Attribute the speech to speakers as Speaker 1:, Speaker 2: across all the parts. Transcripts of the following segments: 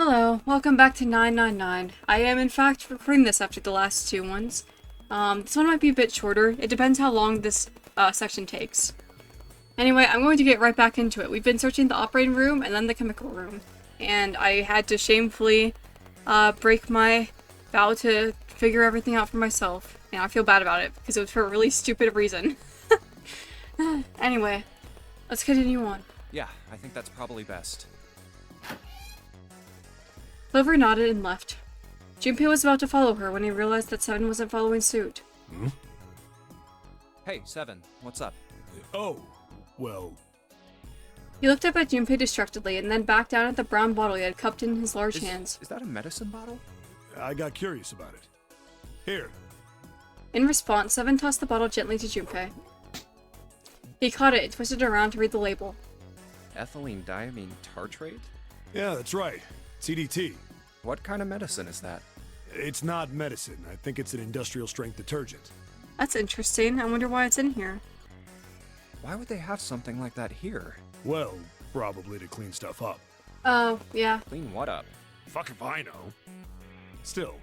Speaker 1: Hello, welcome back to 999. I am in fact recording this after the last two ones. This one might be a bit shorter. It depends how long this section takes. Anyway, I'm going to get right back into it. We've been searching the operating room and then the chemical room. And I had to shamefully break my vow to figure everything out for myself. And I feel bad about it because it was for a really stupid reason. Anyway, let's continue on.
Speaker 2: Yeah, I think that's probably best.
Speaker 1: Clover nodded and left. Junpei was about to follow her when he realized that Seven wasn't following suit.
Speaker 3: Hmm?
Speaker 2: Hey, Seven, what's up?
Speaker 3: Oh, well,
Speaker 1: He looked up at Junpei distractedly and then back down at the brown bottle he had cupped in his large hands.
Speaker 2: Is that a medicine bottle?
Speaker 3: I got curious about it. Here.
Speaker 1: In response, Seven tossed the bottle gently to Junpei. He caught it and twisted it around to read the label.
Speaker 2: Ethylene diamine tartrate?
Speaker 3: Yeah, that's right. CDT.
Speaker 2: What kind of medicine is that?
Speaker 3: It's not medicine. I think it's an industrial strength detergent.
Speaker 1: That's interesting. I wonder why it's in here.
Speaker 2: Why would they have something like that here?
Speaker 3: Well, probably to clean stuff up.
Speaker 1: Oh, yeah.
Speaker 2: Clean what up?
Speaker 3: Fuck if I know. Still.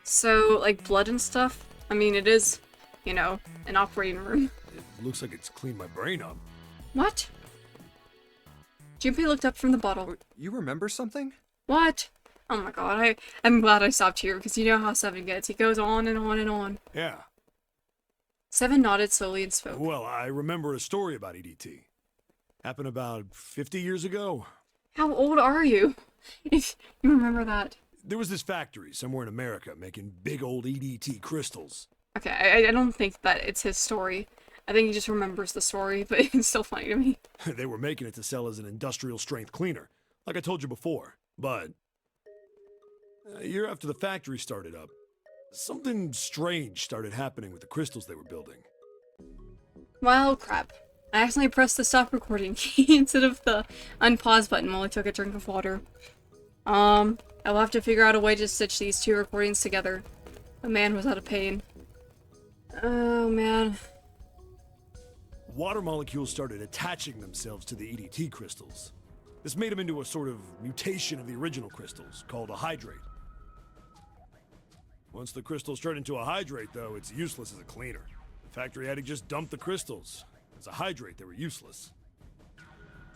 Speaker 1: So, like blood and stuff? I mean, it is, you know, an operating room.
Speaker 3: It looks like it's cleaned my brain up.
Speaker 1: What? Junpei looked up from the bottle.
Speaker 2: You remember something?
Speaker 1: What? Oh my god, I'm glad I stopped here, because you know how Seven gets. He goes on and on and on.
Speaker 3: Yeah.
Speaker 1: Seven nodded slowly and spoke.
Speaker 3: Well, I remember a story about EDT. Happened about 50 years ago.
Speaker 1: How old are you? If you remember that.
Speaker 3: There was this factory somewhere in America making big old EDT crystals.
Speaker 1: Okay, I don't think that it's his story. I think he just remembers the story, but it's still funny to me.
Speaker 3: They were making it to sell as an industrial strength cleaner, like I told you before. But a year after the factory started up, something strange started happening with the crystals they were building.
Speaker 1: Well, crap. I accidentally pressed the stop recording key instead of the unpause button while I took a drink of water. I'll have to figure out a way to stitch these two recordings together. The man was out of pain. Oh, man.
Speaker 3: Water molecules started attaching themselves to the EDT crystals. This made them into a sort of mutation of the original crystals, called a hydrate. Once the crystals turn into a hydrate, though, it's useless as a cleaner. The factory had to just dump the crystals. As a hydrate, they were useless.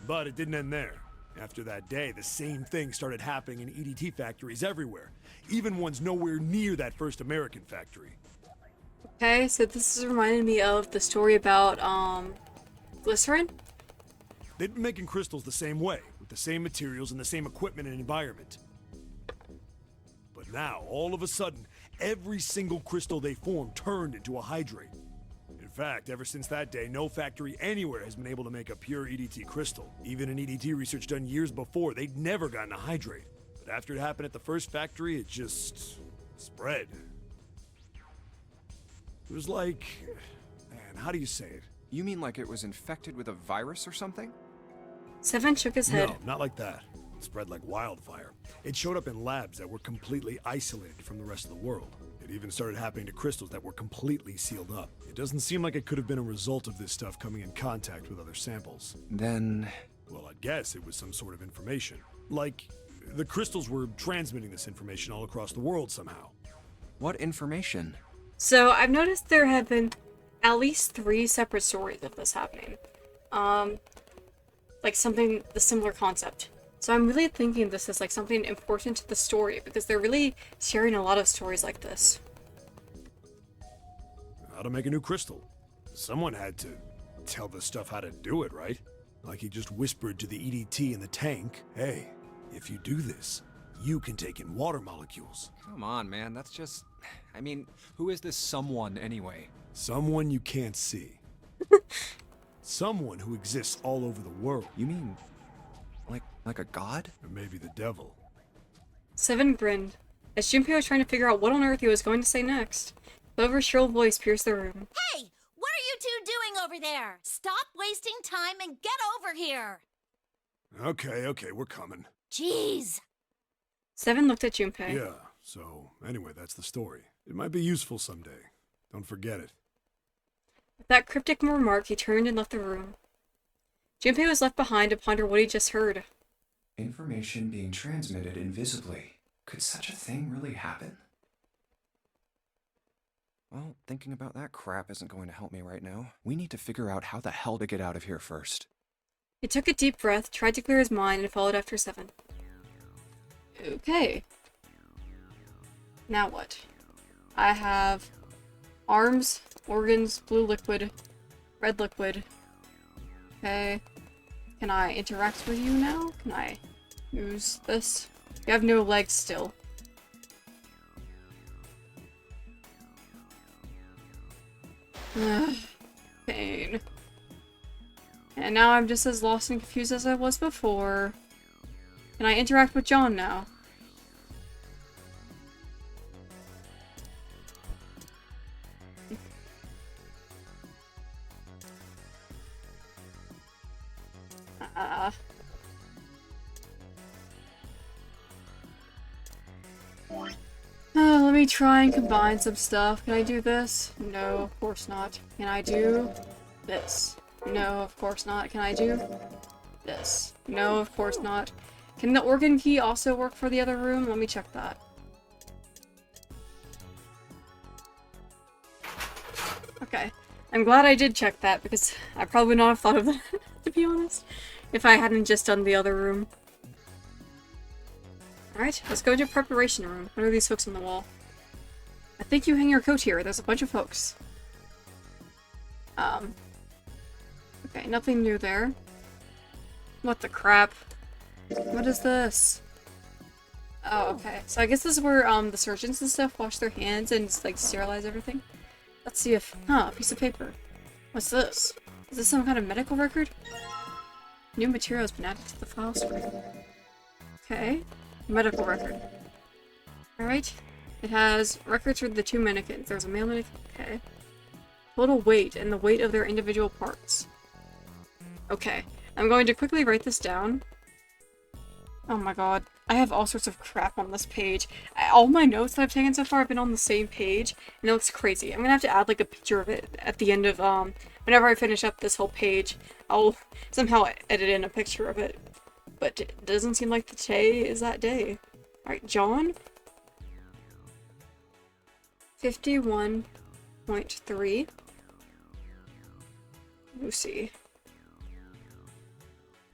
Speaker 3: But it didn't end there. After that day, the same thing started happening in EDT factories everywhere, even ones nowhere near that first American factory.
Speaker 1: Okay, so this is reminding me of the story about, glycerin?
Speaker 3: They'd been making crystals the same way, with the same materials and the same equipment and environment. But now, all of a sudden, every single crystal they formed turned into a hydrate. In fact, ever since that day, no factory anywhere has been able to make a pure EDT crystal. Even in EDT research done years before, they'd never gotten a hydrate. But after it happened at the first factory, it just spread. It was like, man, how do you say it?
Speaker 2: You mean like it was infected with a virus or something?
Speaker 1: Seven shook his head.
Speaker 3: No, not like that. It spread like wildfire. It showed up in labs that were completely isolated from the rest of the world. It even started happening to crystals that were completely sealed up. It doesn't seem like it could have been a result of this stuff coming in contact with other samples.
Speaker 2: Then...
Speaker 3: Well, I'd guess it was some sort of information. Like, the crystals were transmitting this information all across the world somehow.
Speaker 2: what information?
Speaker 1: So, I've noticed there have been at least 3 separate stories of this happening. Like something, the similar concept. So I'm really thinking this is like something important to the story, because they're really sharing a lot of stories like this.
Speaker 3: How to make a new crystal. Someone had to tell this stuff how to do it, right? Like he just whispered to the EDT in the tank, hey, if you do this, you can take in water molecules.
Speaker 2: Come on, man, that's just... I mean, who is this someone anyway?
Speaker 3: Someone you can't see. Someone who exists all over the world.
Speaker 2: You mean... like a god?
Speaker 3: Or maybe the devil.
Speaker 1: Seven grinned, as Junpei was trying to figure out what on earth he was going to say next. Clover's shrill voice pierced the room.
Speaker 4: Hey! What are you two doing over there? Stop wasting time and get over here!
Speaker 3: Okay, we're coming.
Speaker 4: Jeez!
Speaker 1: Seven looked at Junpei.
Speaker 3: Yeah, so anyway, that's the story. It might be useful someday. Don't forget it.
Speaker 1: With that cryptic remark, he turned and left the room. Junpei was left behind to ponder what he just heard.
Speaker 2: Information being transmitted invisibly. Could such a thing really happen? Well, thinking about that crap isn't going to help me right now. We need to figure out how the hell to get out of here first.
Speaker 1: He took a deep breath, tried to clear his mind, and followed after 7. Okay. Now what? I have arms, organs, blue liquid, red liquid. Okay. Can I interact with you now? Can I use this? You have no legs still. Ugh, pain. And now I'm just as lost and confused as I was before. Can I interact with John now? Let me try and combine some stuff. Can I do this? No, of course not. Can I do this? No, of course not. Can I do this? No, of course not. Can the organ key also work for the other room? Let me check that. Okay. I'm glad I did check that, because I probably would not have thought of that, to be honest, if I hadn't just done the other room. Alright, let's go into preparation room. What are these hooks on the wall? I think you hang your coat here. There's a bunch of hooks. Okay, nothing new there. What the crap? What is this? Oh, okay. So I guess this is where, the surgeons and stuff wash their hands and, like, sterilize everything. Let's see if... Huh, a piece of paper. What's this? Is this some kind of medical record? New material has been added to the file screen. Okay. Medical record. Alright. It has records for the 2 mannequins. There's a male mannequin. Okay. Total weight and the weight of their individual parts. Okay. I'm going to quickly write this down. Oh my god. I have all sorts of crap on this page. All my notes that I've taken so far have been on the same page, and it looks crazy. I'm gonna have to add, like, a picture of it at the end of, whenever I finish up this whole page. I'll somehow edit in a picture of it. But it doesn't seem like today is that day. Alright, John? 51.3. Lucy.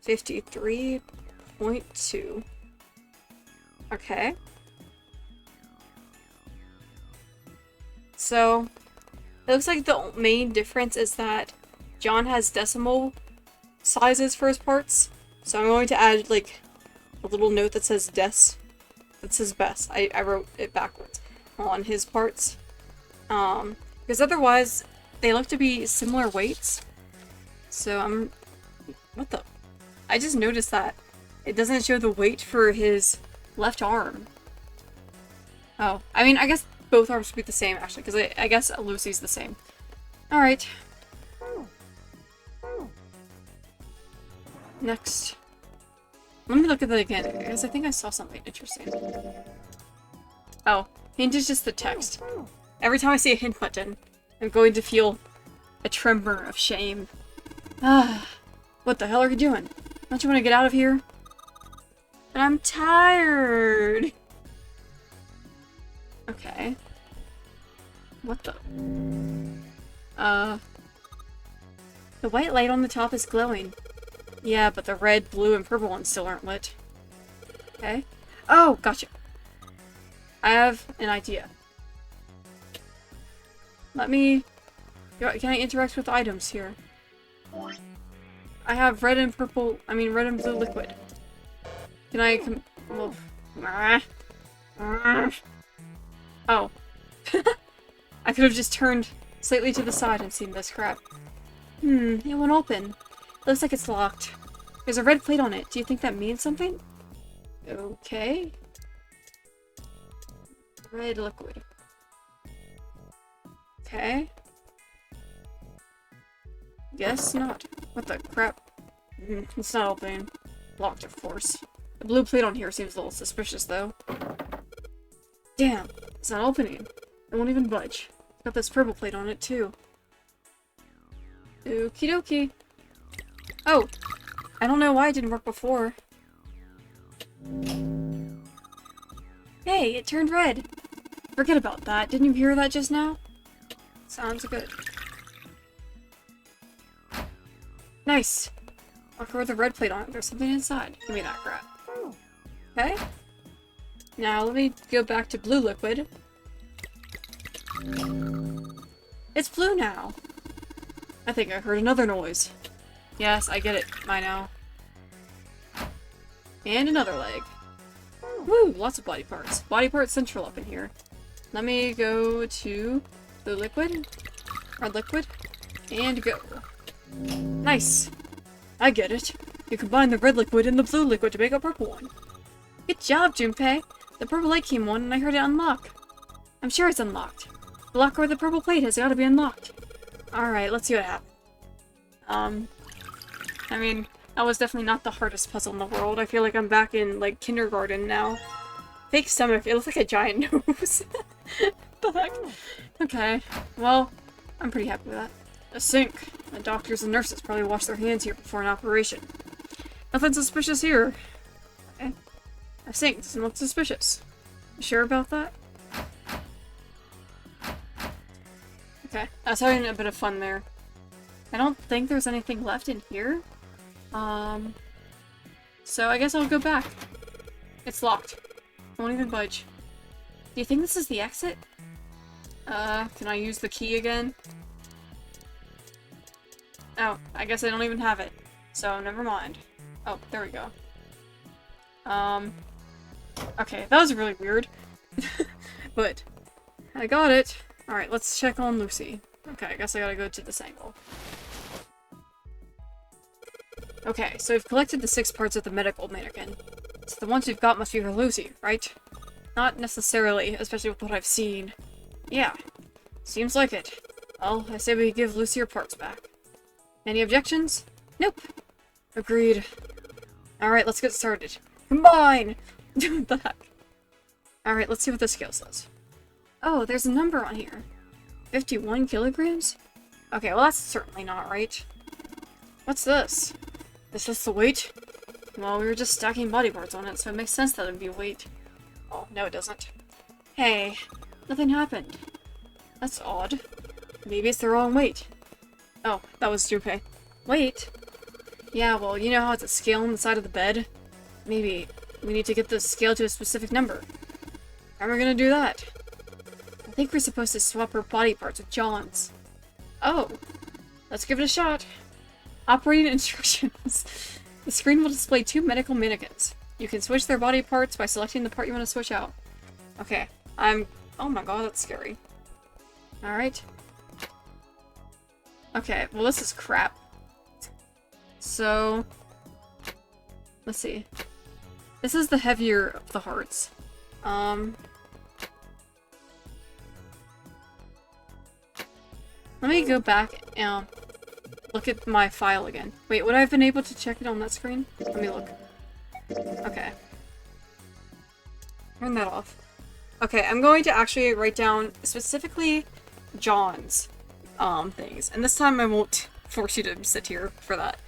Speaker 1: 53.2. Okay. So, it looks like the main difference is that John has decimal sizes for his parts. So I'm going to add, like, a little note that says des. That says best. I wrote it backwards on his parts. Because otherwise, they look to be similar weights. So what the? I just noticed that. It doesn't show the weight for his left arm. Oh, I mean, I guess both arms would be the same, actually, because I guess Lucy's the same. Alright. Next. Let me look at that again, because I think I saw something interesting. Oh, hint is just the text. Every time I see a hint button, I'm going to feel a tremor of shame. Ah, what the hell are you doing? Don't you want to get out of here? But I'm tired! Okay. What the? The white light on the top is glowing. Yeah, but the red, blue, and purple ones still aren't lit. Okay. Oh, gotcha. I have an idea. Let me... Can I interact with items here? I have red and purple... red and blue liquid. Can I well... Oh. I could have just turned slightly to the side and seen this crap. It won't open. Looks like it's locked. There's a red plate on it. Do you think that means something? Okay. Red liquid. Okay. Guess not. What the crap? It's not opening. Locked, of course. The blue plate on here seems a little suspicious, though. Damn, it's not opening. It won't even budge. It's got this purple plate on it, too. Okie dokie. Oh! I don't know why it didn't work before. Hey, it turned red! Forget about that. Didn't you hear that just now? Sounds good. Nice! Walk over the red plate on it. There's something inside. Give me that crap. Okay. Now let me go back to blue liquid. It's blue now! I think I heard another noise. Yes, I get it by now. And another leg. Woo! Lots of body parts. Body part central up in here. Let me go to blue liquid, red liquid, and go. Nice! I get it. You combine the red liquid and the blue liquid to make a purple one. Good job, Junpei! The purple light came on and I heard it unlock. I'm sure it's unlocked. The locker with the purple plate has got to be unlocked. Alright, let's see what happens. I mean, that was definitely not the hardest puzzle in the world. I feel like I'm back in, like, kindergarten now. Fake stomach. It looks like a giant nose. The heck? Okay. Well, I'm pretty happy with that. A sink. The doctors and nurses probably wash their hands here before an operation. Nothing suspicious here. Okay. A sink doesn't look suspicious. You sure about that? Okay. I was having a bit of fun there. I don't think there's anything left in here. So I guess I'll go back. It's locked. Won't even budge. Do you think this is the exit? Can I use the key again? Oh, I guess I don't even have it. So, never mind. Oh, there we go. Okay, that was really weird. But, I got it. Alright, let's check on Lucy. Okay, I guess I gotta go to this angle. Okay, so we've collected the 6 parts of the medical mannequin. So the ones we've got must be for Lucy, right? Not necessarily, especially with what I've seen. Yeah, seems like it. Well, I say we give Lucy her parts back. Any objections? Nope. Agreed. Alright, let's get started. Combine! What the heck? Alright, let's see what the scale says. Oh, there's a number on here. 51 kilograms? Okay, well that's certainly not right. What's this? Is this the weight? Well, we were just stacking body parts on it, so it makes sense that it would be weight. Oh, no it doesn't. Hey, nothing happened. That's odd. Maybe it's the wrong weight. Oh, that was Junpei. Wait. Yeah, well, you know how it's a scale on the side of the bed? Maybe we need to get the scale to a specific number. How are we gonna do that? I think we're supposed to swap her body parts with John's. Oh, let's give it a shot. Operating instructions. The screen will display 2 medical mannequins. You can switch their body parts by selecting the part you want to switch out. Okay, oh my god, that's scary. Alright. Okay, well this is crap. So, let's see. This is the heavier of the hearts. Let me go back and look at my file again. Wait, would I have been able to check it on that screen? Let me look. Okay. Turn that off. Okay, I'm going to actually write down specifically John's things. And this time I won't force you to sit here for that.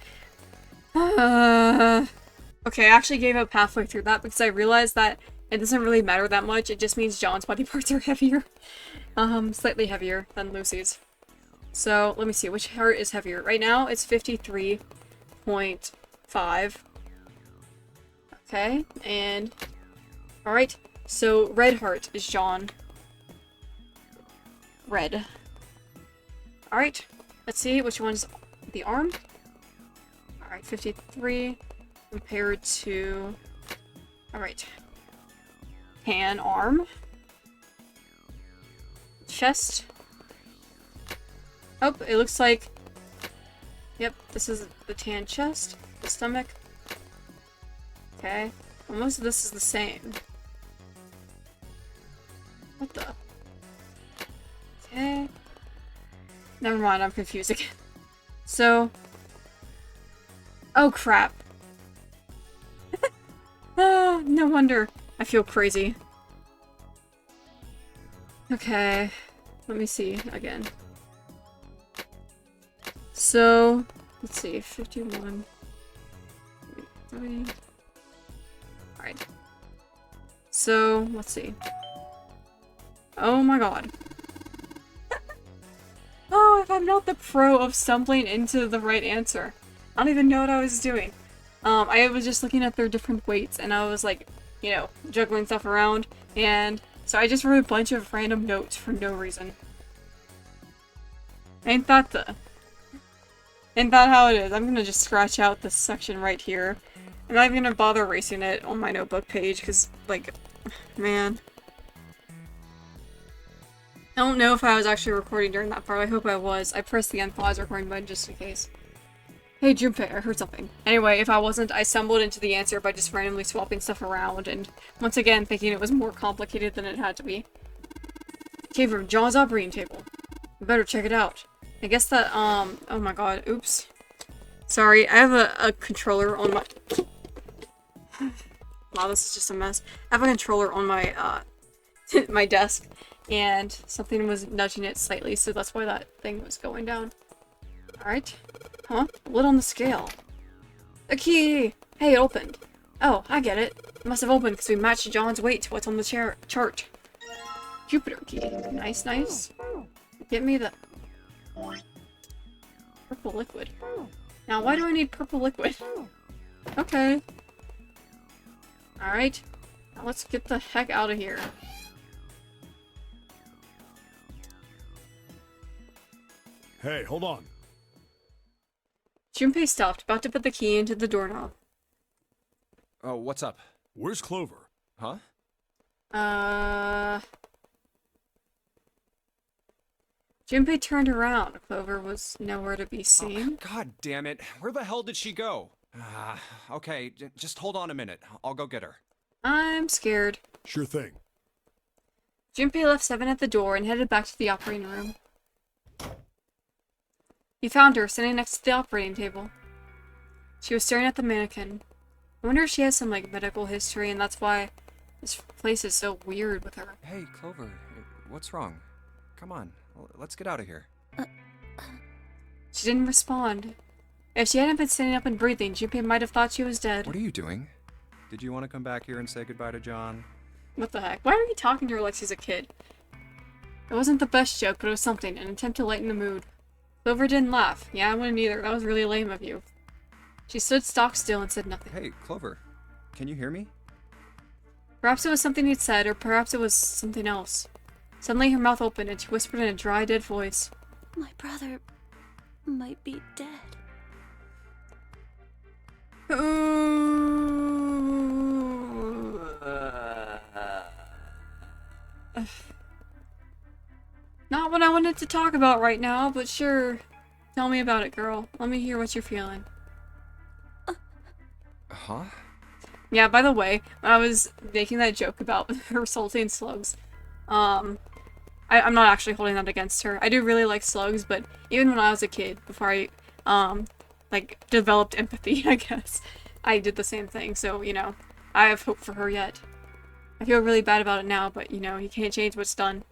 Speaker 1: Okay, I actually gave up halfway through that because I realized that it doesn't really matter that much. It just means John's body parts are heavier. Slightly heavier than Lucy's. So, let me see, which heart is heavier? Right now, it's 53.5. Okay, and... Alright, so red heart is John. Red. Alright, let's see which one's the arm. Alright, 53 compared to... Alright. Tan arm. Chest. Oh, it looks like... Yep, this is the tan chest, the stomach. Okay, well, most of this is the same. What the? Okay. Never mind, I'm confused again. So... Oh, crap. Ah, no wonder. I feel crazy. Okay, let me see again. So, let's see, 51, 3. Alright, Alright. So, let's see. Oh my god. Oh, if I'm not the pro of stumbling into the right answer. I don't even know what I was doing. I was just looking at their different weights, and I was like, you know, juggling stuff around, and so I just wrote a bunch of random notes for no reason. Ain't that how it is? I'm gonna just scratch out this section right here. I'm not even gonna bother erasing it on my notebook page, because, like, man. I don't know if I was actually recording during that part. I hope I was. I pressed the unpause recording button just in case. Hey, Junpei, I heard something. Anyway, if I wasn't, I stumbled into the answer by just randomly swapping stuff around, and once again thinking it was more complicated than it had to be. Came from John's operating table. We better check it out. I guess that, oh my god, oops. Sorry, I have a controller on my... Wow, this is just a mess. I have a controller on my, my desk, and something was nudging it slightly, so that's why that thing was going down. Alright. Huh? Lid on the scale. A key! Hey, it opened. Oh, I get it. It must have opened because we matched John's weight to what's on the chart. Jupiter key. Nice, nice. Get me the... purple liquid. Now, why do I need purple liquid? Okay. Alright. Now let's get the heck out of here.
Speaker 3: Hey, hold on.
Speaker 1: Junpei stopped, about to put the key into the doorknob.
Speaker 2: Oh, what's up?
Speaker 3: Where's Clover?
Speaker 2: Huh?
Speaker 1: Junpei turned around. Clover was nowhere to be
Speaker 2: Oh,
Speaker 1: seen.
Speaker 2: God damn it. Where the hell did she go? Okay, just hold on a minute. I'll go get her.
Speaker 1: I'm scared.
Speaker 3: Sure thing.
Speaker 1: Junpei left Seven at the door and headed back to the operating room. He found her sitting next to the operating table. She was staring at the mannequin. I wonder if she has some, like, medical history and that's why this place is so weird with her.
Speaker 2: Hey, Clover, what's wrong? Come on, let's get out of here.
Speaker 1: She didn't respond. If she hadn't been sitting up and breathing, Junpei might have thought she was dead.
Speaker 2: What are you doing? Did you want to come back here and say goodbye to John?
Speaker 1: What the heck? Why are you talking to her like she's a kid? It wasn't the best joke, but it was something, an attempt to lighten the mood. Clover didn't laugh. Yeah, I wouldn't either. That was really lame of you. She stood stock still and said nothing.
Speaker 2: Hey, Clover, can you hear me?
Speaker 1: Perhaps it was something he'd said, or perhaps it was something else. Suddenly her mouth opened and she whispered in a dry, dead voice.
Speaker 4: My brother might be dead.
Speaker 1: Not what I wanted to talk about right now, but sure. Tell me about it, girl. Let me hear what you're feeling.
Speaker 2: Huh?
Speaker 1: Yeah, by the way, when I was making that joke about her salting slugs, I'm not actually holding that against her. I do really like slugs, but even when I was a kid, before I, like, developed empathy, I guess, I did the same thing, so, you know, I have hope for her yet. I feel really bad about it now, but, you know, you can't change what's done.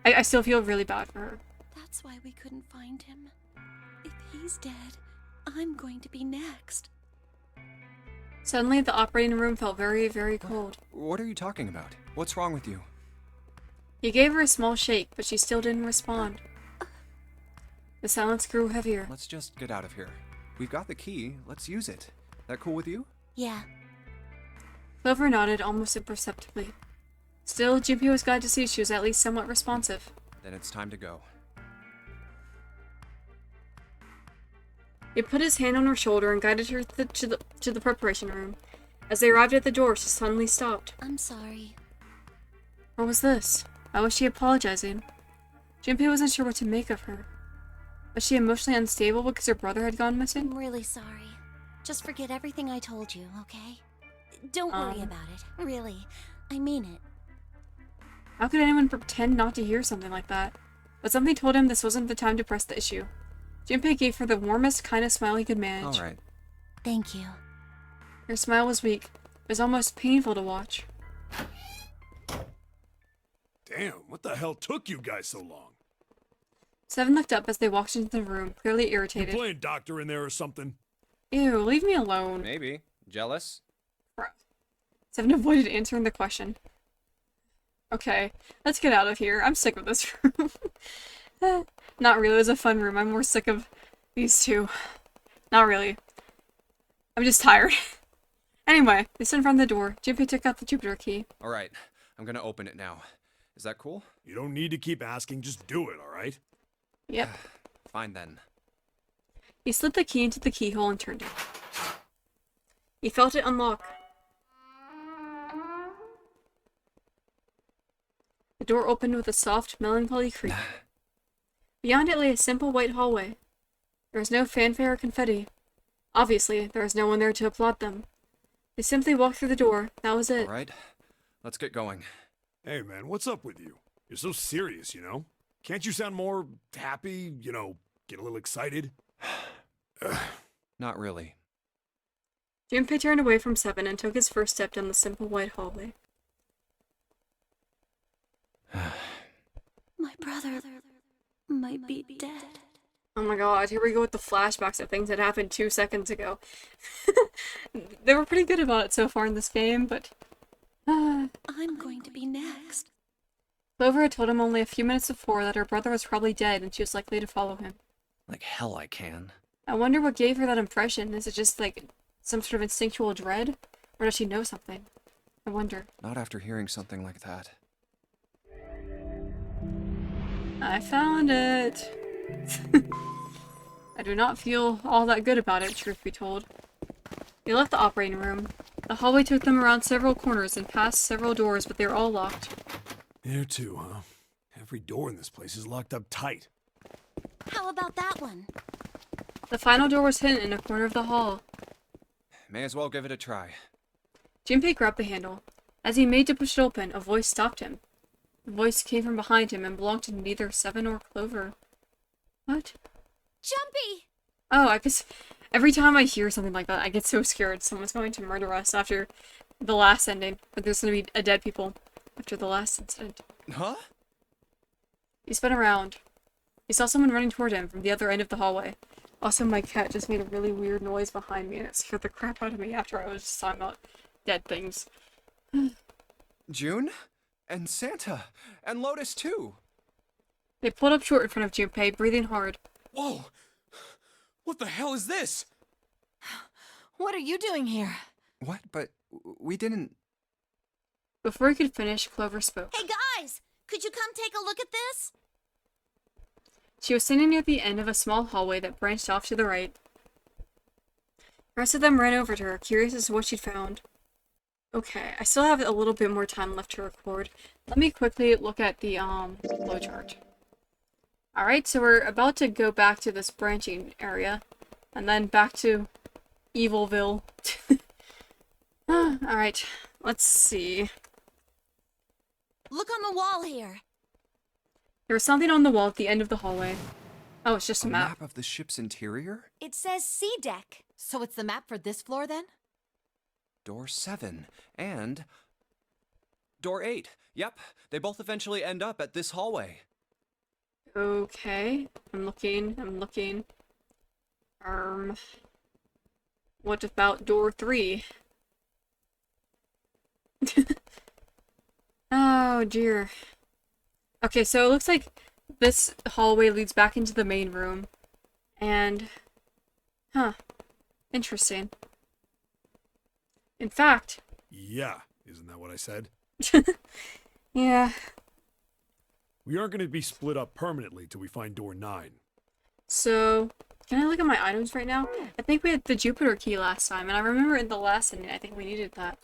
Speaker 1: I still feel really bad for her.
Speaker 4: That's why we couldn't find him. If he's dead, I'm going to be next.
Speaker 1: Suddenly, the operating room felt very, very cold.
Speaker 2: What are you talking about? What's wrong with you?
Speaker 1: He gave her a small shake, but she still didn't respond. The silence grew heavier.
Speaker 2: Let's just get out of here. We've got the key. Let's use it. That cool with you?
Speaker 4: Yeah.
Speaker 1: Clover nodded almost imperceptibly. Still, Junpei was glad to see she was at least somewhat responsive.
Speaker 2: Then it's time to go.
Speaker 1: He put his hand on her shoulder and guided her to the preparation room. As they arrived at the door, she suddenly stopped.
Speaker 4: I'm sorry.
Speaker 1: What was this? Why was she apologizing? Junpei wasn't sure what to make of her. Was she emotionally unstable because her brother had gone missing?
Speaker 4: I'm really sorry. Just forget everything I told you, okay? Don't worry about it. Really. I mean it.
Speaker 1: How could anyone pretend not to hear something like that? But something told him this wasn't the time to press the issue. Junpei gave her the warmest, kindest smile he could manage.
Speaker 2: All right.
Speaker 4: Thank you.
Speaker 1: Her smile was weak. It was almost painful to watch.
Speaker 3: Damn, what the hell took you guys so long?
Speaker 1: Seven looked up as they walked into the room, clearly
Speaker 3: You
Speaker 1: irritated.
Speaker 3: playing doctor in there or something?
Speaker 1: Ew, leave me alone.
Speaker 2: Maybe. Jealous?
Speaker 1: Crap. Seven avoided answering the question. Okay, let's get out of here. I'm sick of this room. Not really, it was a fun room. I'm more sick of these two. Not really. I'm just tired. Anyway, they stood in front of the door. Junpei took out the Jupiter key.
Speaker 2: Alright, I'm gonna open it now. Is that cool?
Speaker 3: You don't need to keep asking, just do it, alright?
Speaker 1: Yep.
Speaker 2: Fine then.
Speaker 1: He slid the key into the keyhole and turned it. He felt it unlock. The door opened with a soft, melancholy creak. Beyond it lay a simple white hallway. There was no fanfare or confetti. Obviously, there was no one there to applaud them. They simply walked through the door. That was it.
Speaker 2: Alright, let's get going.
Speaker 3: Hey man, what's up with you? You're so serious, you know? Can't you sound more happy, you know, get a little excited?
Speaker 2: Not really.
Speaker 1: Junpei turned away from Seven and took his first step down the simple white hallway.
Speaker 4: My brother might be dead.
Speaker 1: Oh my god, here we go with the flashbacks of things that happened 2 seconds ago. They were pretty good about it so far in this game, but...
Speaker 4: I'm going to be next.
Speaker 1: Clover had told him only a few minutes before that her brother was probably dead and she was likely to follow him.
Speaker 2: Like hell I can.
Speaker 1: I wonder what gave her that impression. Is it just, like, some sort of instinctual dread? Or does she know something? I wonder.
Speaker 2: Not after hearing something like that.
Speaker 1: I found it! I do not feel all that good about it, truth be told. They left the operating room. The hallway took them around several corners and past several doors, but they were all locked.
Speaker 3: There too, huh? Every door in this place is locked up tight.
Speaker 4: How about that one?
Speaker 1: The final door was hidden in a corner of the hall.
Speaker 2: May as well give it a try.
Speaker 1: Junpei grabbed the handle. As he made to push it open, a voice stopped him. The voice came from behind him and belonged to neither Seven or Clover. What?
Speaker 4: Jumpy!
Speaker 1: Oh, I guess every time I hear something like that, I get so scared someone's going to murder us after the last ending. But there's going to be a dead people after the last incident.
Speaker 2: Huh?
Speaker 1: He spun around. He saw someone running toward him from the other end of the hallway. Also, my cat just made a really weird noise behind me and it scared the crap out of me after I was just talking about dead things.
Speaker 2: June? And Santa! And Lotus too!
Speaker 1: They pulled up short in front of Junpei, breathing hard.
Speaker 5: Whoa! What the hell is this?
Speaker 6: What are you doing here?
Speaker 2: What? But we didn't...
Speaker 1: Before he could finish, Clover spoke.
Speaker 4: Hey guys! Could you come take a look at this?
Speaker 1: She was standing near the end of a small hallway that branched off to the right. The rest of them ran over to her, curious as to what she'd found. Okay, I still have a little bit more time left to record. Let me quickly look at the, flowchart. Alright, so we're about to go back to this branching area, and then back to Evilville. Alright, let's see.
Speaker 4: Look on the wall here.
Speaker 1: There was something on the wall at the end of the hallway. Oh, it's just a map.
Speaker 2: of the ship's interior?
Speaker 4: It says C deck.
Speaker 6: So it's the map for this floor then?
Speaker 2: Door 7. And... Door 8. Yep, they both eventually end up at this hallway.
Speaker 1: Okay, I'm looking. What about door 3? Oh dear. Okay, so it looks like this hallway leads back into the main room. And... Huh. Interesting. In fact...
Speaker 3: Yeah, isn't that what I said?
Speaker 1: Yeah.
Speaker 3: We aren't going to be split up permanently till we find door 9.
Speaker 1: So, can I look at my items right now? I think we had the Jupiter key last time, and I remember in the last ending, I think we needed that.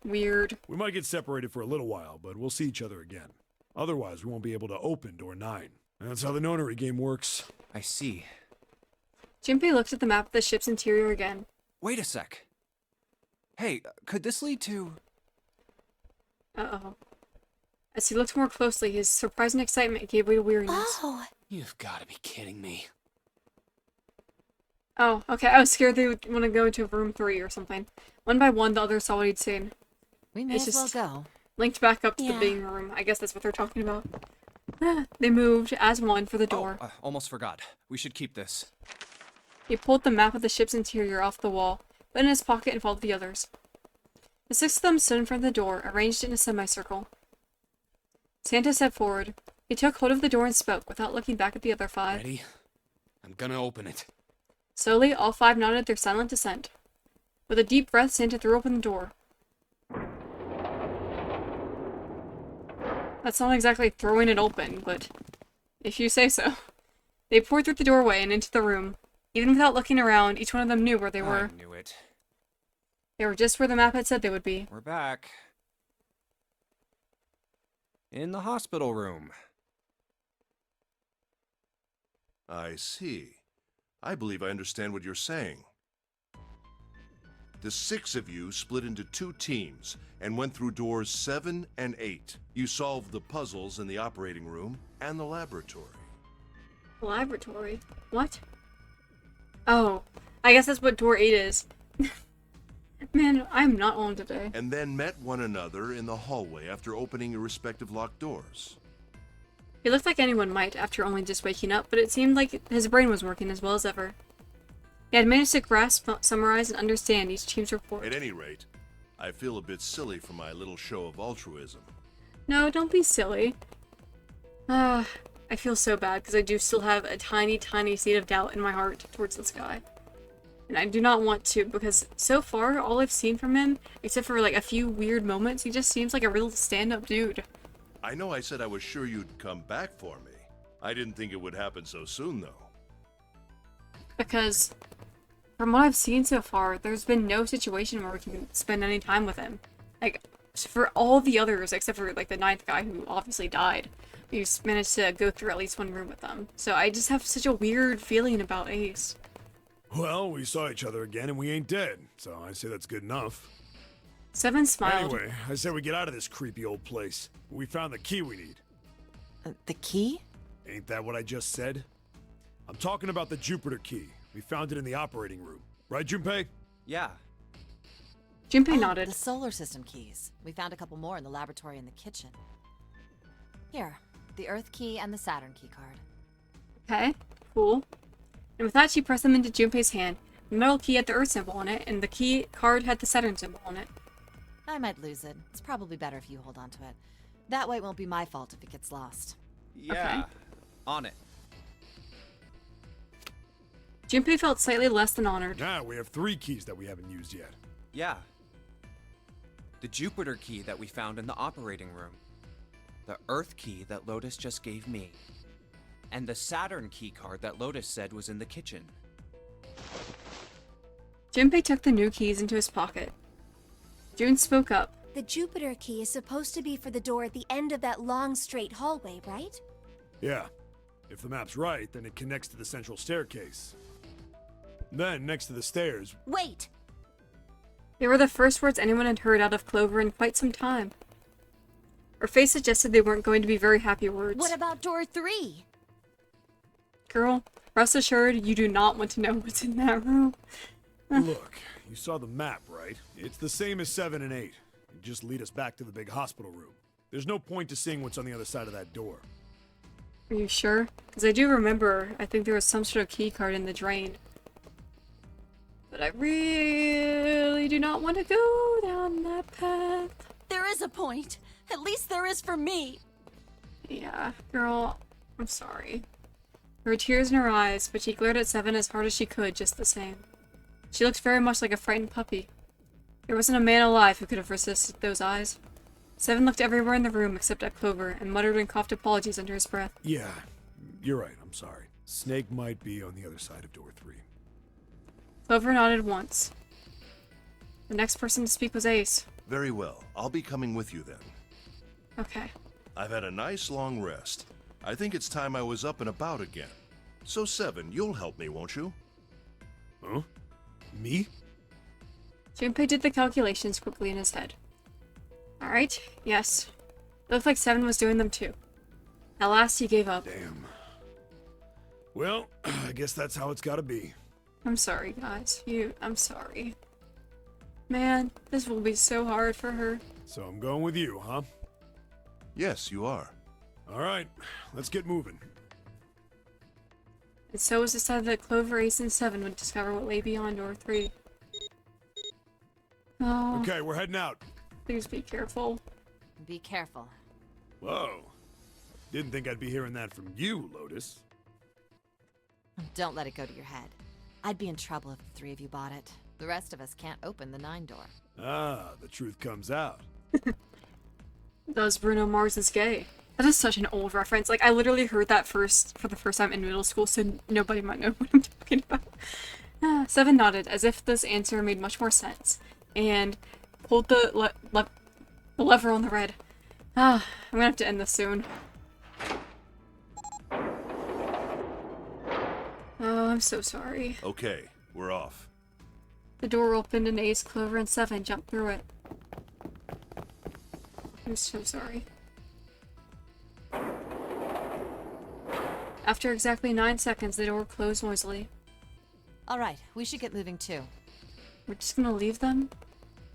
Speaker 1: Weird.
Speaker 3: We might get separated for a little while, but we'll see each other again. Otherwise, we won't be able to open door 9. And that's how the nonary game works.
Speaker 2: I see.
Speaker 1: Junpei looked at the map of the ship's interior again.
Speaker 2: Wait a sec. Hey, could this lead to...
Speaker 1: Uh-oh. As he looked more closely, his surprising excitement gave way to weariness.
Speaker 4: Oh,
Speaker 5: You've got to be kidding me.
Speaker 1: Oh, okay, I was scared they would want to go into room 3 or something. One by one, the others saw what he'd seen.
Speaker 6: We may
Speaker 1: It's
Speaker 6: as well
Speaker 1: just-
Speaker 6: go.
Speaker 1: Linked back up to the
Speaker 4: Yeah.
Speaker 1: main room. I guess that's what they're talking about. They moved, as one, for the door.
Speaker 2: Oh, almost forgot. We should keep this.
Speaker 1: He pulled the map of the ship's interior off the wall, put it in his pocket, and followed the others. The 6 of them stood in front of the door, arranged in a semicircle. Santa stepped forward. He took hold of the door and spoke, without looking back at the other 5.
Speaker 5: Ready? I'm gonna open it.
Speaker 1: Slowly, all 5 nodded their silent assent. With a deep breath, Santa threw open the door. That's not exactly throwing it open, but if you say so. They poured through the doorway and into the room. Even without looking around, each one of them knew where they were.
Speaker 2: I knew it.
Speaker 1: They were just where the map had said they would be.
Speaker 2: We're back. In the hospital room.
Speaker 7: I see. I believe I understand what you're saying. The 6 of you split into 2 teams and went through doors 7 and 8. You solved the puzzles in the operating room and the laboratory.
Speaker 1: Laboratory? What? Oh, I guess that's what door 8 is. Man, I'm not on today.
Speaker 7: And then met one another in the hallway after opening your respective locked doors.
Speaker 1: He looked like anyone might after only just waking up, but it seemed like his brain was working as well as ever. He had managed to grasp, summarize, and understand each team's report.
Speaker 7: At any rate, I feel a bit silly for my little show of altruism.
Speaker 1: No, don't be silly. I feel so bad because I do still have a tiny, tiny seed of doubt in my heart towards this guy. And I do not want to, because so far, all I've seen from him, except for like a few weird moments, he just seems like a real stand-up dude.
Speaker 7: I know I said I was sure you'd come back for me. I didn't think it would happen so soon, though.
Speaker 1: Because, from what I've seen so far, there's been no situation where we can spend any time with him. Like, for all the others, except for like the 9th guy who obviously died, we've managed to go through at least one room with them. So I just have such a weird feeling about Ace.
Speaker 3: Well, we saw each other again and we ain't dead, so I say that's good enough.
Speaker 1: 7 smiled.
Speaker 3: Anyway, I say we get out of this creepy old place. We found the key we need.
Speaker 6: The key?
Speaker 3: Ain't that what I just said? I'm talking about the Jupiter key. We found it in the operating room. Right, Junpei?
Speaker 2: Yeah.
Speaker 1: Junpei
Speaker 6: Oh,
Speaker 1: nodded.
Speaker 6: the solar system keys. We found a couple more in the laboratory and the kitchen. Here, the Earth key and the Saturn key card.
Speaker 1: Okay, cool. And with that, she pressed them into Junpei's hand. The metal key had the Earth symbol on it, and the key card had the Saturn symbol on it.
Speaker 6: I might lose it. It's probably better if you hold on to it. That way it won't be my fault if it gets lost.
Speaker 2: Yeah. On it.
Speaker 1: Junpei felt slightly less than honored.
Speaker 3: Now we have 3 keys that we haven't used yet.
Speaker 2: Yeah. The Jupiter key that we found in the operating room. The Earth key that Lotus just gave me. And the Saturn key card that Lotus said was in the kitchen.
Speaker 1: Junpei took the new keys into his pocket. June spoke up.
Speaker 8: The Jupiter key is supposed to be for the door at the end of that long, straight hallway, right?
Speaker 3: Yeah. If the map's right, then it connects to the central staircase. Then, next to the stairs...
Speaker 8: Wait!
Speaker 1: They were the first words anyone had heard out of Clover in quite some time. Her face suggested they weren't going to be very happy words.
Speaker 8: What about door 3?
Speaker 1: Girl, rest assured, you do not want to know what's in that room.
Speaker 3: Look, you saw the map, right? It's the same as 7 and 8. It just lead us back to the big hospital room. There's no point to seeing what's on the other side of that door.
Speaker 1: Are you sure? Because I do remember, I think there was some sort of key card in the drain. But I really do not want to go down that path.
Speaker 4: There is a point. At least there is for me.
Speaker 1: Yeah, girl, I'm sorry. There were tears in her eyes, but she glared at Seven as hard as she could just the same. She looked very much like a frightened puppy. There wasn't a man alive who could have resisted those eyes. Seven looked everywhere in the room except at Clover and muttered and coughed apologies under his breath.
Speaker 3: Yeah, you're right, I'm sorry. Snake might be on the other side of door 3.
Speaker 1: Clover nodded once. The next person to speak was Ace.
Speaker 7: Very well. I'll be coming with you then.
Speaker 1: Okay.
Speaker 7: I've had a nice long rest. I think it's time I was up and about again. So, Seven, you'll help me, won't you?
Speaker 3: Huh? Me?
Speaker 1: Junpei did the calculations quickly in his head. Alright, yes. It looked like Seven was doing them too. At last he gave up.
Speaker 3: Damn. Well, I guess that's how it's gotta be.
Speaker 1: I'm sorry, guys. I'm sorry. Man, this will be so hard for her.
Speaker 3: So I'm going with you, huh?
Speaker 7: Yes, you are.
Speaker 3: Alright, let's get moving.
Speaker 1: And so it was decided that Clover, Ace, and Seven would discover what lay beyond door 3. Oh,
Speaker 3: Okay, we're heading out.
Speaker 1: please be careful.
Speaker 6: Be careful.
Speaker 3: Whoa. Didn't think I'd be hearing that from you, Lotus.
Speaker 6: Don't let it go to your head. I'd be in trouble if the three of you bought it. The rest of us can't open the 9 door.
Speaker 3: Ah, the truth comes out.
Speaker 1: Thus Bruno Mars is gay. That is such an old reference. Like, I literally heard that for the first time in middle school, so nobody might know what I'm talking about. Seven nodded, as if this answer made much more sense, and pulled the lever on the red. I'm gonna have to end this soon. Oh, I'm so sorry.
Speaker 7: Okay, we're off.
Speaker 1: The door opened and Ace, Clover, and Seven jumped through it. I'm so sorry. After exactly 9 seconds, the door closed noisily.
Speaker 6: Alright, we should get moving too.
Speaker 1: We're just gonna leave them?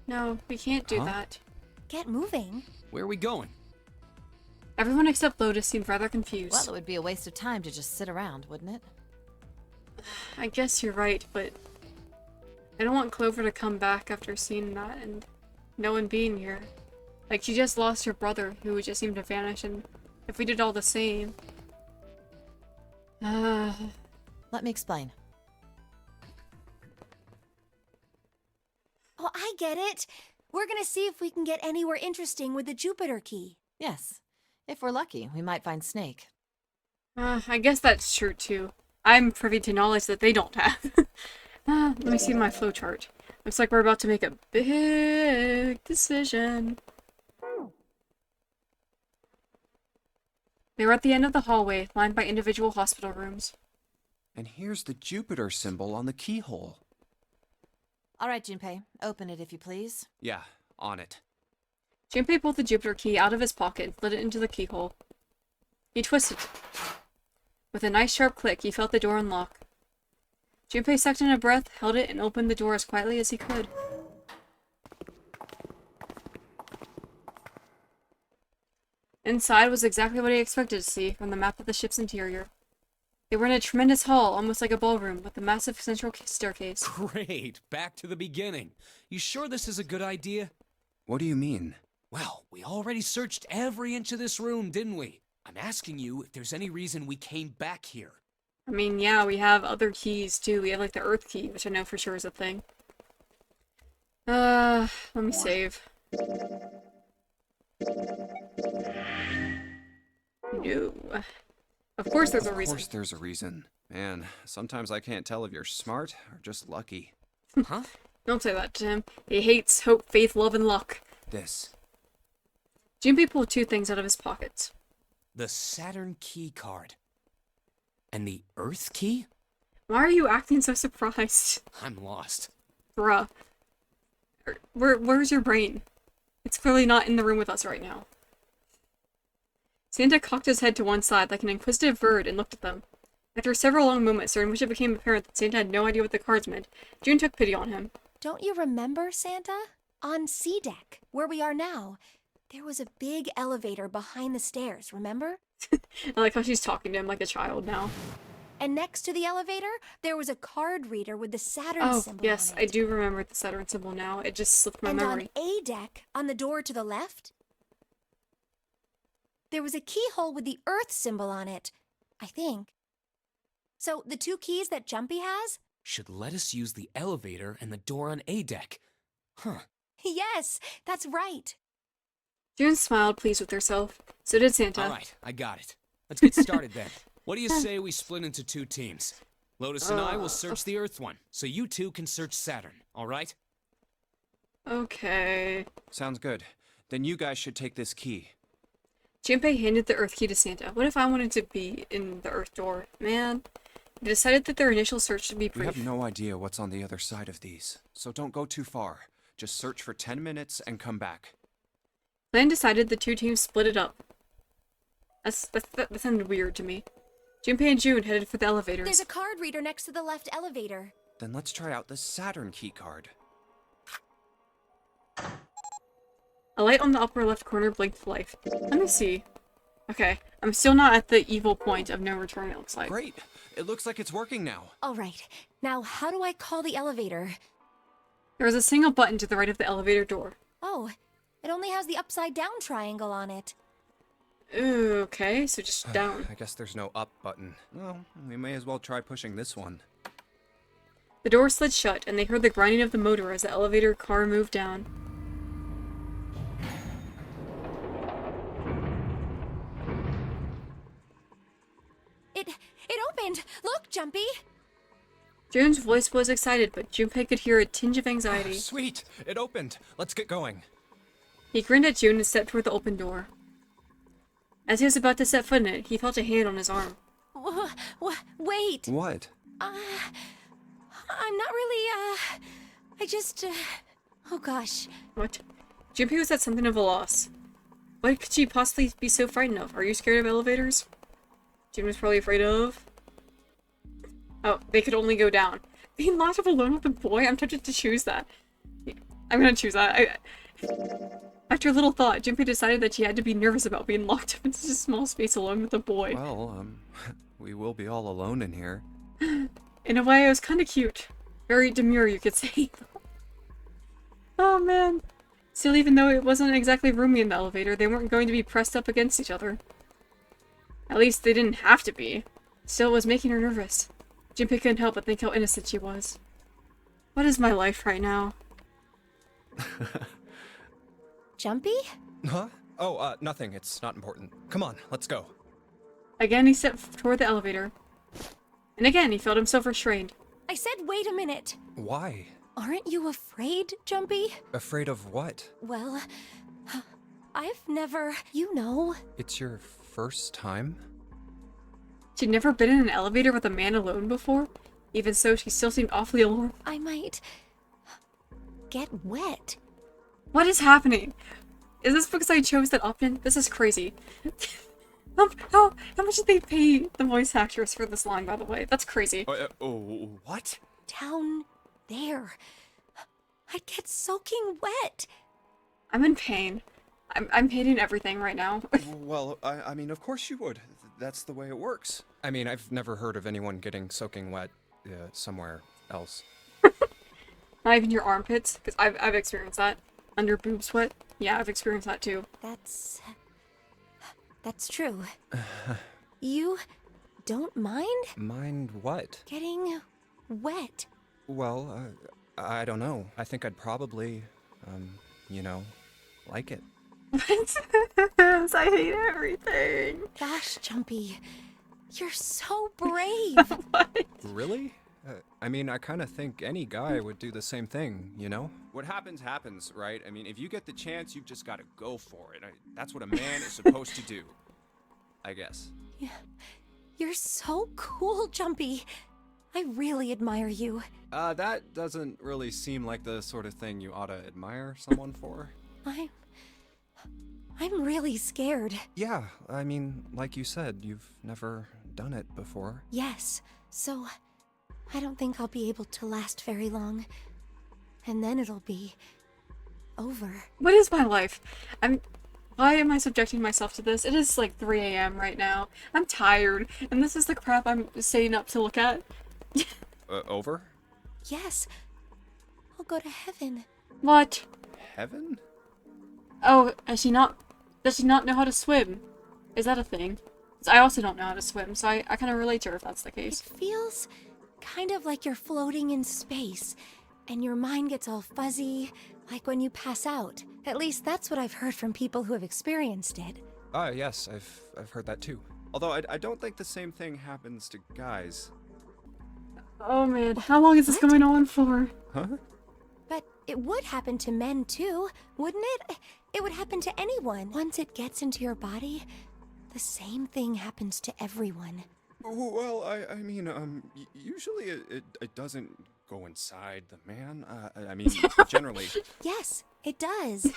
Speaker 1: No, we can't do that.
Speaker 8: Get moving.
Speaker 5: Where are we going?
Speaker 1: Everyone except Lotus seemed rather confused.
Speaker 6: Well, it would be a waste of time to just sit around, wouldn't it?
Speaker 1: I guess you're right, but I don't want Clover to come back after seeing that and no one being here. Like, she just lost her brother, who just seemed to vanish, and if we did all the same...
Speaker 6: Let me explain.
Speaker 8: Oh, I get it. We're gonna see if we can get anywhere interesting with the Jupiter key.
Speaker 6: Yes. If we're lucky, we might find Snake.
Speaker 1: I guess that's true, too. I'm privy to knowledge that they don't have. Let me see my flowchart. Looks like we're about to make a big decision. They were at the end of the hallway, lined by individual hospital rooms.
Speaker 2: And here's the Jupiter symbol on the keyhole.
Speaker 6: Alright, Junpei, open it if you please.
Speaker 2: Yeah, on it.
Speaker 1: Junpei pulled the Jupiter key out of his pocket and slid it into the keyhole. He twisted it. With a nice sharp click, he felt the door unlock. Junpei sucked in a breath, held it, and opened the door as quietly as he could. Inside was exactly what he expected to see from the map of the ship's interior. They were in a tremendous hall, almost like a ballroom, with a massive central staircase.
Speaker 5: Great, back to the beginning. You sure this is a good idea?
Speaker 2: What do you mean?
Speaker 5: Well, we already searched every inch of this room, didn't we? I'm asking you if there's any reason we came back here.
Speaker 1: I mean, yeah, we have other keys, too. We have, like, the Earth key, which I know for sure is a thing. Let me save. No. Of course there's a reason.
Speaker 2: Of course there's a reason. Man, sometimes I can't tell if you're smart or just lucky.
Speaker 5: Huh?
Speaker 1: Don't say that to him. He hates hope, faith, love, and luck.
Speaker 2: This.
Speaker 1: Junpei pulled 2 things out of his pockets.
Speaker 5: The Saturn key card. And the Earth key?
Speaker 1: Why are you acting so surprised?
Speaker 5: I'm lost.
Speaker 1: Bruh. Where's your brain? It's clearly not in the room with us right now. Santa cocked his head to one side like an inquisitive bird and looked at them. After several long moments during which it became apparent that Santa had no idea what the cards meant, June took pity on him.
Speaker 8: Don't you remember, Santa? On C deck, where we are now, there was a big elevator behind the stairs, remember?
Speaker 1: I like how she's talking to him like a child now.
Speaker 8: And next to the elevator, there was a card reader with the Saturn symbol
Speaker 1: yes,
Speaker 8: on
Speaker 1: I
Speaker 8: it.
Speaker 1: do remember the Saturn symbol now. It just slipped my
Speaker 8: And
Speaker 1: memory.
Speaker 8: on A deck, on the door to the left, there was a keyhole with the Earth symbol on it, I think. So the 2 keys that Jumpy has?
Speaker 5: Should let us use the elevator and the door on A deck. Huh.
Speaker 8: Yes, that's right.
Speaker 1: June smiled, pleased with herself. So did Santa.
Speaker 5: Alright, I got it. Let's get started then. What do you say we split into 2 teams? Lotus and I will search the Earth one, so you 2 can search Saturn, alright?
Speaker 1: Okay.
Speaker 2: Sounds good. Then you guys should take this key.
Speaker 1: Junpei handed the Earth key to Santa. What if I wanted to be in the Earth door? Man. They decided that their initial search should be
Speaker 2: We
Speaker 1: brief.
Speaker 2: have no idea what's on the other side of these, so don't go too far. Just search for 10 minutes and come back.
Speaker 1: Plan decided the 2 teams split it up. That sounded weird to me. Junpei and June headed for the elevators.
Speaker 8: There's a card reader next to the left elevator.
Speaker 2: Then let's try out the Saturn key card.
Speaker 1: A light on the upper left corner blinked life. Let me see. Okay, I'm still not at the evil point of no return, it looks like.
Speaker 2: Great! It looks like it's working now.
Speaker 8: All right, now how do I call the elevator?
Speaker 1: There was a single button to the right of the elevator door.
Speaker 8: Oh, it only has the upside down triangle on it.
Speaker 1: Ooh, okay, so just down.
Speaker 2: I guess there's no up button. Well, we may as well try pushing this one.
Speaker 1: The door slid shut, and they heard the grinding of the motor as the elevator car moved down.
Speaker 8: It opened! Look, Jumpy!
Speaker 1: June's voice was excited, but Junpei could hear a tinge of anxiety.
Speaker 2: Sweet! It opened! Let's get going.
Speaker 1: He grinned at June and stepped toward the open door. As he was about to set foot in it, he felt a hand on his arm.
Speaker 8: Wait!
Speaker 2: What?
Speaker 8: I'm not really, I just, oh gosh.
Speaker 1: What? Junpei was at something of a loss. What could she possibly be so frightened of? Are you scared of elevators? June was probably afraid of... Oh, they could only go down. Being locked up alone with a boy? I'm tempted to choose that. I'm gonna choose that. After a little thought, Junpei decided that she had to be nervous about being locked up in such a small space alone with a boy.
Speaker 2: Well, we will be all alone in here.
Speaker 1: In a way, it was kind of cute. Very demure, you could say. Oh man. Still, even though it wasn't exactly roomy in the elevator, they weren't going to be pressed up against each other. At least they didn't have to be. Still, it was making her nervous. Junpei couldn't help but think how innocent she was. What is my life right now?
Speaker 8: Jumpy?
Speaker 2: Huh? Oh, nothing. It's not important. Come on, let's go.
Speaker 1: Again, he stepped toward the elevator. And again, he felt himself restrained.
Speaker 8: I said wait a minute!
Speaker 2: Why?
Speaker 8: Aren't you afraid, Jumpy?
Speaker 2: Afraid of what?
Speaker 8: Well, I've never, you know.
Speaker 2: It's your first time?
Speaker 1: She'd never been in an elevator with a man alone before. Even so, she still seemed awfully alarmed.
Speaker 8: I might get wet.
Speaker 1: What is happening? Is this because I chose that option? This is crazy. How much did they pay the voice actress for this line, by the way? That's crazy.
Speaker 2: What?
Speaker 8: Down there. I'd get soaking wet.
Speaker 1: I'm in pain. I'm hating everything right now.
Speaker 2: Well, I mean, of course you would. That's the way it works. I mean, I've never heard of anyone getting soaking wet somewhere else.
Speaker 1: Not even your armpits, because I've experienced that. Under boob sweat. Yeah, I've experienced that too.
Speaker 8: That's true. You don't mind?
Speaker 2: Mind what?
Speaker 8: Getting wet.
Speaker 2: Well, I don't know. I think I'd probably, you know, like it.
Speaker 1: What? I hate everything.
Speaker 8: Gosh, Jumpy. You're so brave.
Speaker 1: What?
Speaker 2: Really? I mean, I kind of think any guy would do the same thing, you know? What happens, happens, right? I mean, if you get the chance, you've just got to go for it. That's what a man is supposed to do. I guess.
Speaker 8: Yeah. You're so cool, Jumpy. I really admire you.
Speaker 2: That doesn't really seem like the sort of thing you ought to admire someone for.
Speaker 8: I'm really scared.
Speaker 2: Yeah, I mean, like you said, you've never done it before.
Speaker 8: Yes, so I don't think I'll be able to last very long. And then it'll be over.
Speaker 1: What is my life? Why am I subjecting myself to this? It is like 3 a.m. right now. I'm tired, and this is the crap I'm staying up to look at.
Speaker 2: Over?
Speaker 8: Yes. I'll go to heaven.
Speaker 1: What?
Speaker 2: Heaven?
Speaker 1: Oh, does she not know how to swim? Is that a thing? 'Cause I also don't know how to swim, so I kind of relate to her if that's the
Speaker 8: It
Speaker 1: case.
Speaker 8: feels kind of like you're floating in space, and your mind gets all fuzzy, like when you pass out. At least that's what I've heard from people who have experienced it.
Speaker 2: Yes, I've heard that too. Although I don't think the same thing happens to guys.
Speaker 1: Oh man, how long is this
Speaker 8: What?
Speaker 1: going on for?
Speaker 2: Huh?
Speaker 8: But it would happen to men too, wouldn't it? It would happen to anyone. Once it gets into your body, the same thing happens to everyone.
Speaker 2: Well, I mean, usually it doesn't go inside the man. I mean, generally.
Speaker 8: Yes, it does.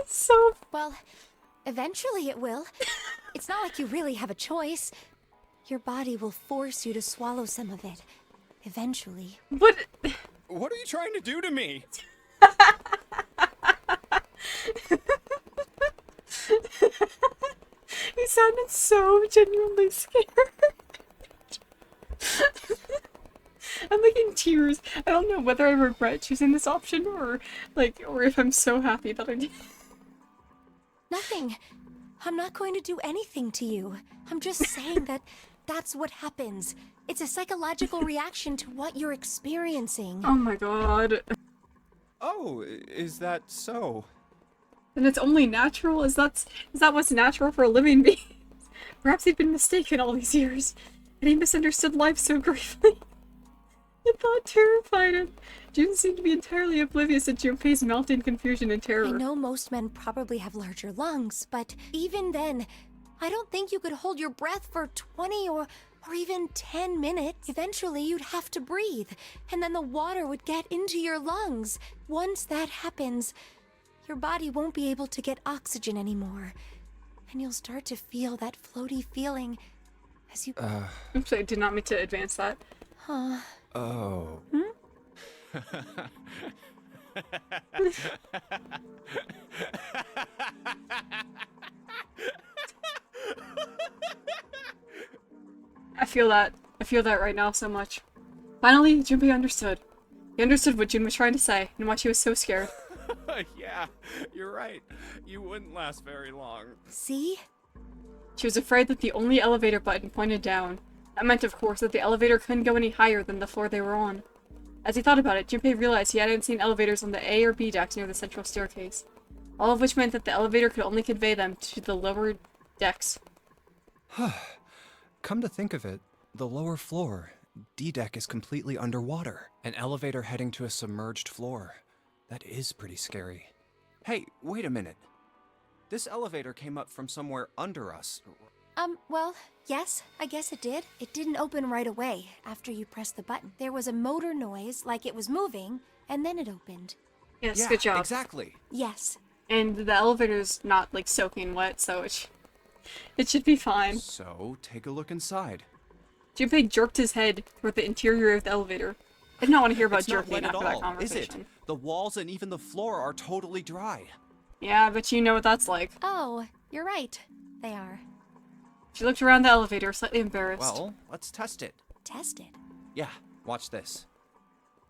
Speaker 1: So
Speaker 8: Well, eventually it will. It's not like you really have a choice. Your body will force you to swallow some of it. Eventually.
Speaker 1: what?
Speaker 2: What are you trying to do to me?
Speaker 1: He sounded so genuinely scared. I'm I'm like in tears. I don't know whether I regret choosing this option or if I'm so happy that I did.
Speaker 8: Nothing. I'm not going to do anything to you. I'm just saying that that's what happens. It's a psychological reaction to what you're experiencing.
Speaker 1: Oh my god.
Speaker 2: Oh, is that so?
Speaker 1: And it's only natural? Is that what's natural for living beings? Perhaps he'd been mistaken all these years, and he misunderstood life so gravely. The thought terrified him. June seemed to be entirely oblivious to Junpei's melting confusion and terror.
Speaker 8: I know most men probably have larger lungs, but even then, I don't think you could hold your breath for 20 or even 10 minutes. Eventually, you'd have to breathe, and then the water would get into your lungs. Once that happens, your body won't be able to get oxygen anymore, and you'll start to feel that floaty feeling as you...
Speaker 1: Oops, I did not mean to advance that.
Speaker 8: Huh.
Speaker 2: Oh.
Speaker 1: I feel that. I feel that right now so much. Finally, Junpei understood. He understood what Jun was trying to say and why she was so scared.
Speaker 2: Yeah, you're right. You wouldn't last very long.
Speaker 8: See?
Speaker 1: She was afraid that the only elevator button pointed down. That meant, of course, that the elevator couldn't go any higher than the floor they were on. As he thought about it, Junpei realized he hadn't seen elevators on the A or B decks near the central staircase. All of which meant that the elevator could only convey them to the lower decks.
Speaker 2: Come to think of it, the lower floor, D deck, is completely underwater. An elevator heading to a submerged floor. That is pretty scary. Hey, wait a minute. This elevator came up from somewhere under us.
Speaker 8: Well, yes, I guess it did. It didn't open right away after you pressed the button. There was a motor noise, like it was moving, and then it opened.
Speaker 1: Yes,
Speaker 2: Yeah,
Speaker 1: good job.
Speaker 2: exactly.
Speaker 8: Yes.
Speaker 1: And the elevator's not, like, soaking wet, so it should be fine.
Speaker 2: So, take a look inside.
Speaker 1: Junpei jerked his head toward the interior of the elevator. I did not want to hear about
Speaker 2: It's not
Speaker 1: jerking
Speaker 2: wet at
Speaker 1: after that
Speaker 2: all, is
Speaker 1: conversation.
Speaker 2: it? The walls and even the floor are totally dry.
Speaker 1: Yeah, but you know what that's like.
Speaker 8: Oh, you're right. They are.
Speaker 1: She looked around the elevator, slightly embarrassed.
Speaker 2: Well, let's test it.
Speaker 8: Tested.
Speaker 2: Yeah, watch this.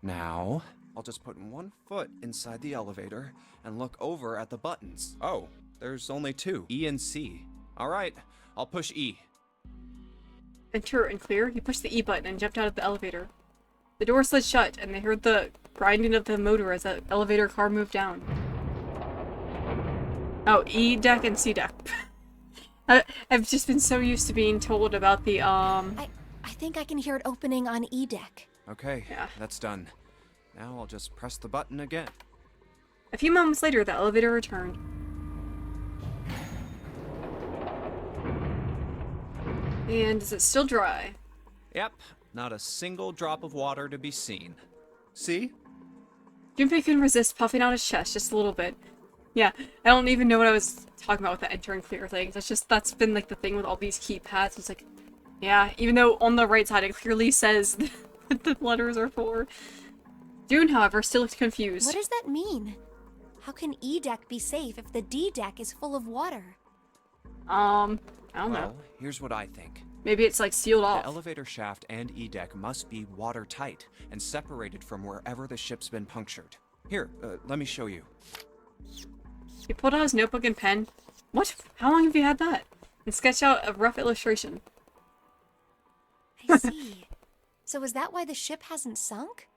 Speaker 2: Now, I'll just put one foot inside the elevator and look over at the buttons. Oh, there's only two, E and C. All right, I'll push E.
Speaker 1: Enter and clear, he pushed the E button and jumped out of the elevator. The door slid shut, and they heard the grinding of the motor as the elevator car moved down. Oh, E deck and C deck. I've just been so used to being told about the,
Speaker 8: I think I can hear it opening on E deck.
Speaker 2: Okay,
Speaker 1: Yeah.
Speaker 2: that's done. Now I'll just press the button again.
Speaker 1: A few moments later, the elevator returned. And is it still dry?
Speaker 2: Yep, not a single drop of water to be seen. See?
Speaker 1: Junpei couldn't resist puffing out his chest just a little bit. Yeah, I don't even know what I was talking about with the enter and clear thing. That's been like the thing with all these keypads. It's like, yeah, even though on the right side it clearly says what the letters are for. June, however, still looked confused.
Speaker 8: What does that mean? How can E deck be safe if the D deck is full of water?
Speaker 1: I don't know.
Speaker 2: Well, here's what I think.
Speaker 1: Maybe it's like sealed
Speaker 2: The
Speaker 1: off.
Speaker 2: elevator shaft and E deck must be watertight and separated from wherever the ship's been punctured. Here, let me show you.
Speaker 1: He pulled out his notebook and pen. What? How long have you had that? And sketched out a rough illustration.
Speaker 8: I see. So is that why the ship hasn't sunk?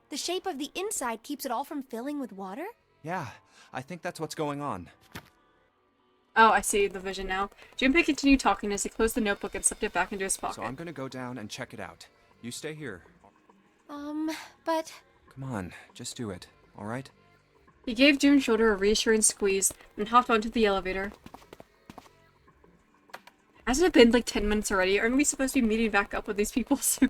Speaker 8: The shape of the inside keeps it all from filling with water?
Speaker 2: Yeah, I think that's what's going on.
Speaker 1: Oh, I see the vision now. Junpei continued talking as he closed the notebook and slipped it back into his pocket.
Speaker 2: So I'm gonna go down and check it out. You stay here.
Speaker 8: But...
Speaker 2: Come on, just do it, alright?
Speaker 1: He gave June's shoulder a reassuring squeeze and hopped onto the elevator. Hasn't it been like 10 minutes already? Aren't we supposed to be meeting back up with these people soon?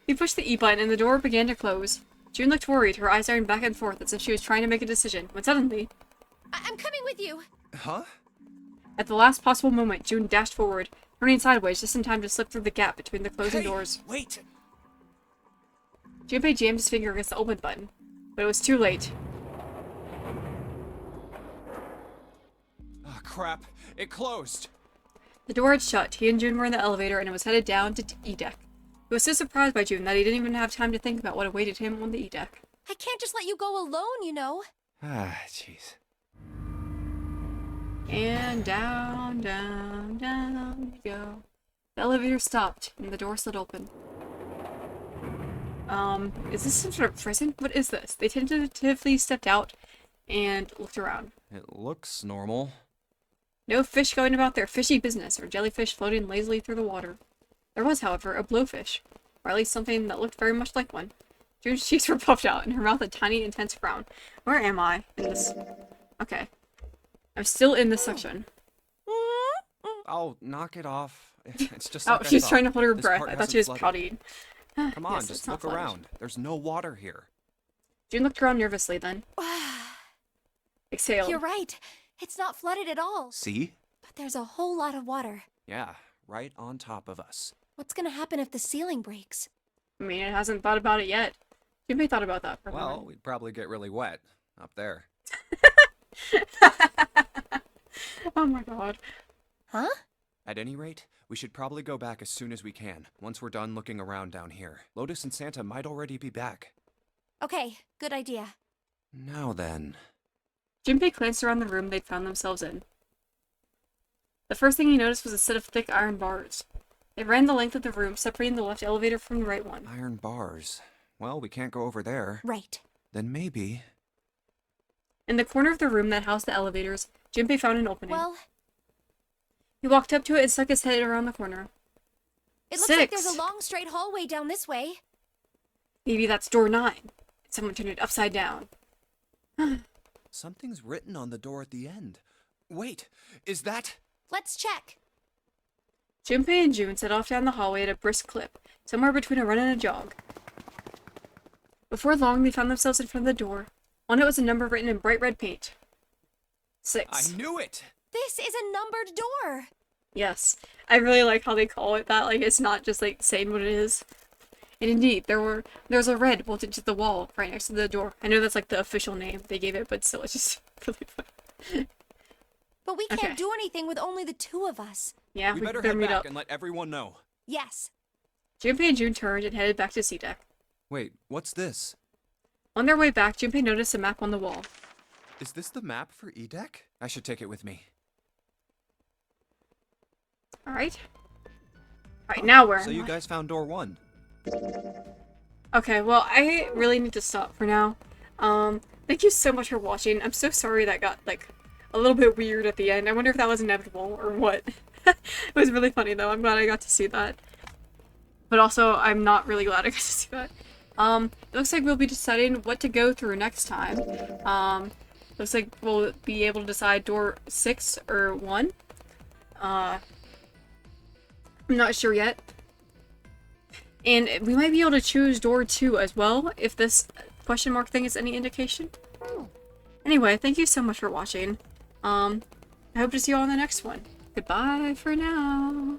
Speaker 1: He pushed the E button and the door began to close. June looked worried, her eyes ironed back and forth as if she was trying to make a decision, when suddenly...
Speaker 8: I'm coming with you!
Speaker 2: Huh?
Speaker 1: At the last possible moment, June dashed forward, turning sideways just in time to slip through the gap between the closing doors.
Speaker 2: Wait!
Speaker 1: Junpei jammed his finger against the open button, but it was too late.
Speaker 2: Oh, crap. It closed.
Speaker 1: The door had shut, he and June were in the elevator, and it was headed down to E deck. He was so surprised by June that he didn't even have time to think about what awaited him on the E-deck.
Speaker 8: I can't just let you go alone, you know.
Speaker 2: Ah, jeez.
Speaker 1: And down, down, down you go. The elevator stopped, and the door slid open. Is this some sort of prison? What is this? They tentatively stepped out and looked around.
Speaker 2: It looks normal.
Speaker 1: No fish going about their fishy business, or jellyfish floating lazily through the water. There was, however, a blowfish, or at least something that looked very much like one. June's cheeks were puffed out, and her mouth a tiny, intense frown. Where am I in this? Okay. I'm still in this section.
Speaker 2: Oh, knock it off. It's just
Speaker 1: Oh,
Speaker 2: like I
Speaker 1: she's
Speaker 2: thought.
Speaker 1: trying to hold her
Speaker 2: This
Speaker 1: breath.
Speaker 2: part
Speaker 1: I thought she was
Speaker 2: hasn't
Speaker 1: pouting.
Speaker 2: Come on,
Speaker 1: Yes,
Speaker 2: just
Speaker 1: it's not
Speaker 2: look
Speaker 1: flooded.
Speaker 2: around. There's no water here.
Speaker 1: June looked around nervously then. Exhaled.
Speaker 8: You're right. It's not flooded at all.
Speaker 2: See?
Speaker 8: But there's a whole lot of water.
Speaker 2: Yeah, right on top of us.
Speaker 8: What's gonna happen if the ceiling breaks?
Speaker 1: I mean, it hasn't thought about it yet. Junpei thought about that for a
Speaker 2: Well,
Speaker 1: moment.
Speaker 2: we'd probably get really wet up there.
Speaker 1: Oh my god.
Speaker 8: Huh?
Speaker 2: At any rate, we should probably go back as soon as we can, once we're done looking around down here. Lotus and Santa might already be back.
Speaker 8: Okay, good idea.
Speaker 2: Now then.
Speaker 1: Junpei glanced around the room they'd found themselves in. The first thing he noticed was a set of thick iron bars. They ran the length of the room, separating the left elevator from the right one.
Speaker 2: Iron bars. Well, we can't go over there.
Speaker 8: Right.
Speaker 2: Then maybe.
Speaker 1: In the corner of the room that housed the elevators, Junpei found an opening.
Speaker 8: Well,
Speaker 1: He walked up to it and stuck his head around the corner.
Speaker 8: it looks like
Speaker 1: 6.
Speaker 8: there's a long straight hallway down this way.
Speaker 1: Maybe that's door 9. Someone turned it upside down.
Speaker 2: Something's written on the door at the end. Wait, is that...
Speaker 8: Let's check.
Speaker 1: Junpei and June set off down the hallway at a brisk clip, somewhere between a run and a jog. Before long, they found themselves in front of the door. On it was a number written in bright red paint. 6.
Speaker 2: I knew it!
Speaker 8: This is a numbered door.
Speaker 1: Yes. I really like how they call it that. Like, it's not just, like, saying what it is. And indeed, there's a red bolted to the wall right next to the door. I know that's, like, the official name they gave it, but still, it's just really funny.
Speaker 8: But we can't
Speaker 1: Okay.
Speaker 8: do anything with only the two of us.
Speaker 1: Yeah,
Speaker 2: We
Speaker 1: we
Speaker 2: better
Speaker 1: better
Speaker 2: head
Speaker 1: meet
Speaker 2: back
Speaker 1: up.
Speaker 2: and let everyone know.
Speaker 8: Yes.
Speaker 1: Junpei and June turned and headed back to C-Deck.
Speaker 2: Wait, what's this?
Speaker 1: On their way back, Junpei noticed a map on the wall.
Speaker 2: Is this the map for E-Deck? I should take it with me.
Speaker 1: Alright. Alright, now where
Speaker 2: So
Speaker 1: am
Speaker 2: you
Speaker 1: I?
Speaker 2: guys found door 1.
Speaker 1: Okay, well, I really need to stop for now. Thank you so much for watching. I'm so sorry that got, like, a little bit weird at the end. I wonder if that was inevitable or what. It was really funny, though. I'm glad I got to see that. But also, I'm not really glad I got to see that. It looks like we'll be deciding what to go through next time. Looks like we'll be able to decide door 6 or 1. I'm not sure yet. And we might be able to choose door 2 as well, if this question mark thing is any indication. Anyway, thank you so much for watching. I hope to see you all in the next one. Goodbye for now.